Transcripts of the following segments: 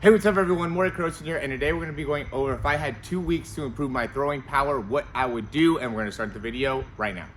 Hey, what's up everyone? Morey Croson here, and today we're going to be going over if I had 2 weeks to improve my throwing power, what I would do, and we're going to start the video right now.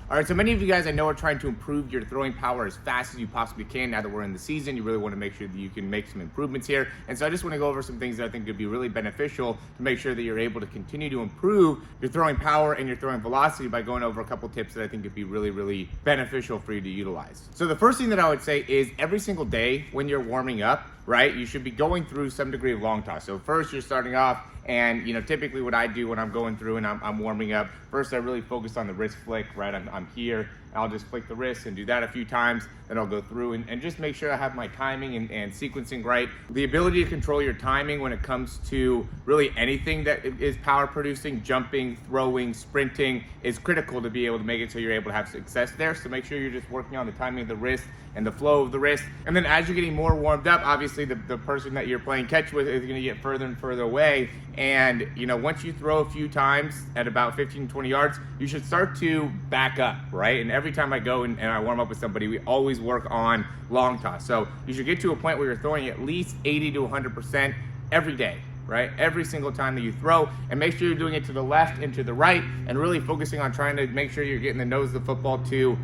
All right, so many of you guys I know are trying to improve your throwing power as fast as you possibly can. Now that we're in the season, you really want to make sure that you can make some improvements here. And so I just want to go over some things that I think could be really beneficial to make sure that you're able to continue to improve your throwing power and your throwing velocity by going over a couple tips that I think could be really beneficial for you to utilize. So the first thing that I would say is every single day when you're warming up, right, you should be going through some degree of long toss. So first you're starting off, and typically what I do when I'm going through and I'm warming up, first I really focus on the wrist flick, right? I'm here, I'll just flick the wrist and do that a few times, then I'll go through and just make sure I have my timing and sequencing right. The ability to control your timing when it comes to really anything that is power producing, jumping, throwing, sprinting, is critical to be able to make it so you're able to have success there. So make sure you're just working on the timing of the wrist and the flow of the wrist. And then as you're getting more warmed up, obviously the person that you're playing catch with is gonna get further and further away. And once you throw a few times at about 15 to 20 yards, you should start to back up, right? And every time I go and I warm up with somebody, we always work on long toss. So you should get to a point where you're throwing at least 80 to 100% every day, right? Every single time that you throw, and make sure you're doing it to the left and to the right, and really focusing on trying to make sure you're getting the nose of the football to,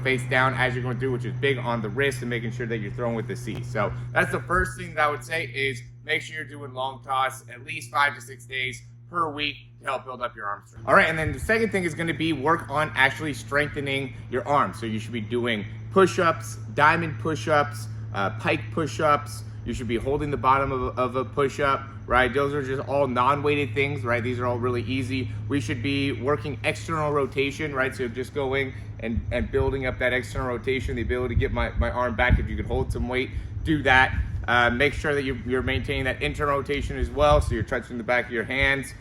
face down as you're going through, which is big on the wrist, and making sure that you're throwing with the C. So that's the first thing that I would say is make sure you're doing long toss at least 5 to 6 days per week to help build up your arm strength. All right, and then the second thing is going to be work on actually strengthening your arms. So you should be doing push-ups, diamond push-ups, pike push-ups. You should be holding the bottom of a push-up, right? Those are just all non-weighted things, right? These are all really easy. We should be working external rotation, right? So just going and building up that external rotation, the ability to get my arm back. If you could hold some weight, do that. Make sure that you're maintaining that internal rotation as well, so you're touching the back of your hands,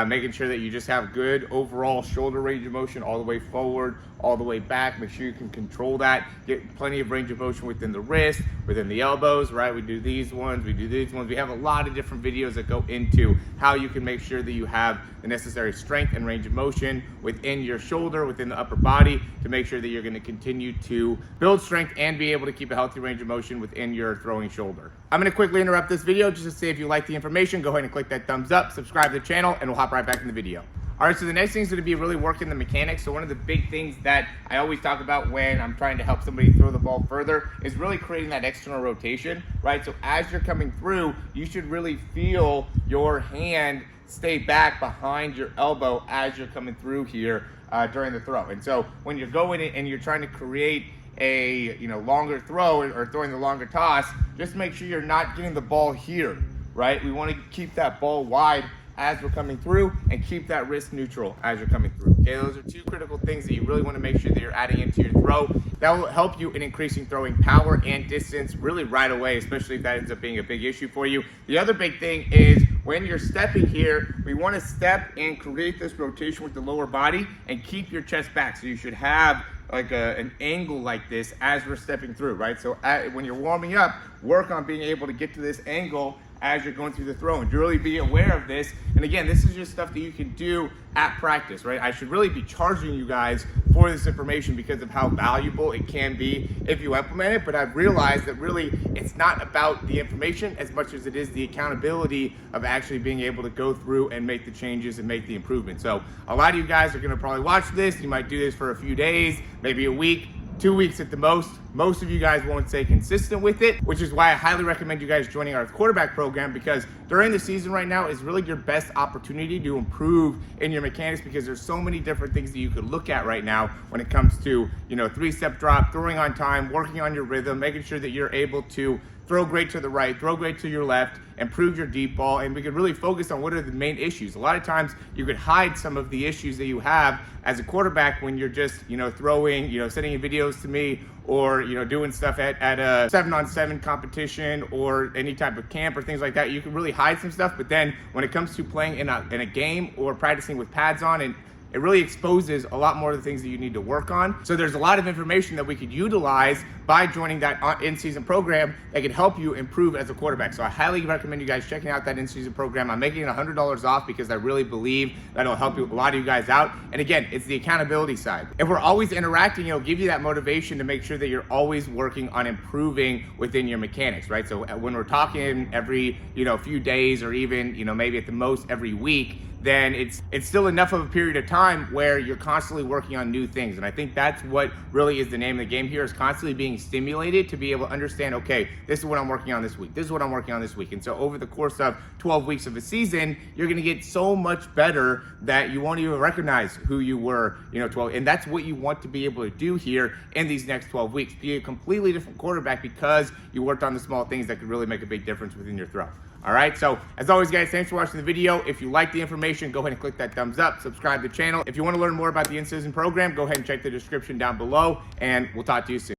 making sure that you just have good overall shoulder range of motion all the way forward, all the way back. Make sure you can control that. Get plenty of range of motion within the wrist, within the elbows, right? We do these ones, we do these ones. We have a lot of different videos that go into how you can make sure that you have the necessary strength and range of motion within your shoulder, within the upper body, to make sure that you're going to continue to build strength and be able to keep a healthy range of motion within your throwing shoulder. I'm going to quickly interrupt this video just to say if you like the information, go ahead and click that thumbs up, subscribe to the channel, and we'll hop right back in the video. All right, so the next thing is going to be really working the mechanics. So one of the big things that I always talk about when I'm trying to help somebody throw the ball further is really creating that external rotation, right? So as you're coming through, you should really feel your hand stay back behind your elbow as you're coming through here during the throw. And so when you're going and you're trying to create a longer throw or throwing the longer toss, just make sure you're not getting the ball here, right? We want to keep that ball wide as we're coming through and keep that wrist neutral as you're coming through. Okay, those are two critical things that you really want to make sure that you're adding into your throw. That will help you in increasing throwing power and distance really right away, especially if that ends up being a big issue for you. The other big thing is when you're stepping here, we want to step and create this rotation with the lower body and keep your chest back. So you should have like an angle like this as we're stepping through, right? So when you're warming up, work on being able to get to this angle as you're going through the throw, and really be aware of this. And again, this is just stuff that you can do at practice, right? I should really be charging you guys for this information because of how valuable it can be if you implement it. But I've realized that really it's not about the information as much as it is the accountability of actually being able to go through and make the changes and make the improvements. So a lot of you guys are going to probably watch this. You might do this for a few days, maybe a week, 2 weeks at the most. Most of you guys won't stay consistent with it, which is why I highly recommend you guys joining our quarterback program, because during the season right now is really your best opportunity to improve in your mechanics, because there's so many different things that you could look at right now when it comes to, 3-step drop, throwing on time, working on your rhythm, making sure that you're able to throw great to the right, throw great to your left, improve your deep ball, and we could really focus on what are the main issues. A lot of times you could hide some of the issues that you have as a quarterback when you're just, throwing, sending videos to me, or, doing stuff at a 7-on-7 competition or any type of camp or things like that. You can really hide some stuff, but then when it comes to playing in a game or practicing with pads on and it really exposes a lot more of the things that you need to work on. So there's a lot of information that we could utilize by joining that in-season program that can help you improve as a quarterback. So I highly recommend you guys checking out that in-season program. I'm making it $100 off because I really believe that it'll help a lot of you guys out. And again, it's the accountability side. If we're always interacting, it'll give you that motivation to make sure that you're always working on improving within your mechanics, right? So when we're talking every, few days, or even, maybe at the most every week, then it's still enough of a period of time where you're constantly working on new things. And I think that's what really is the name of the game here, is constantly being stimulated to be able to understand, okay, this is what I'm working on this week. This is what I'm working on this week. And so over the course of 12 weeks of a season, you're going to get so much better that you won't even recognize who you were, 12. And that's what you want to be able to do here in these next 12 weeks. Be a completely different quarterback because you worked on the small things that could really make a big difference within your throw. All right, so as always, guys, thanks for watching the video. If you like the information, go ahead and click that thumbs up, subscribe to the channel. If you want to learn more about the in-season program, go ahead and check the description down below, and we'll talk to you soon.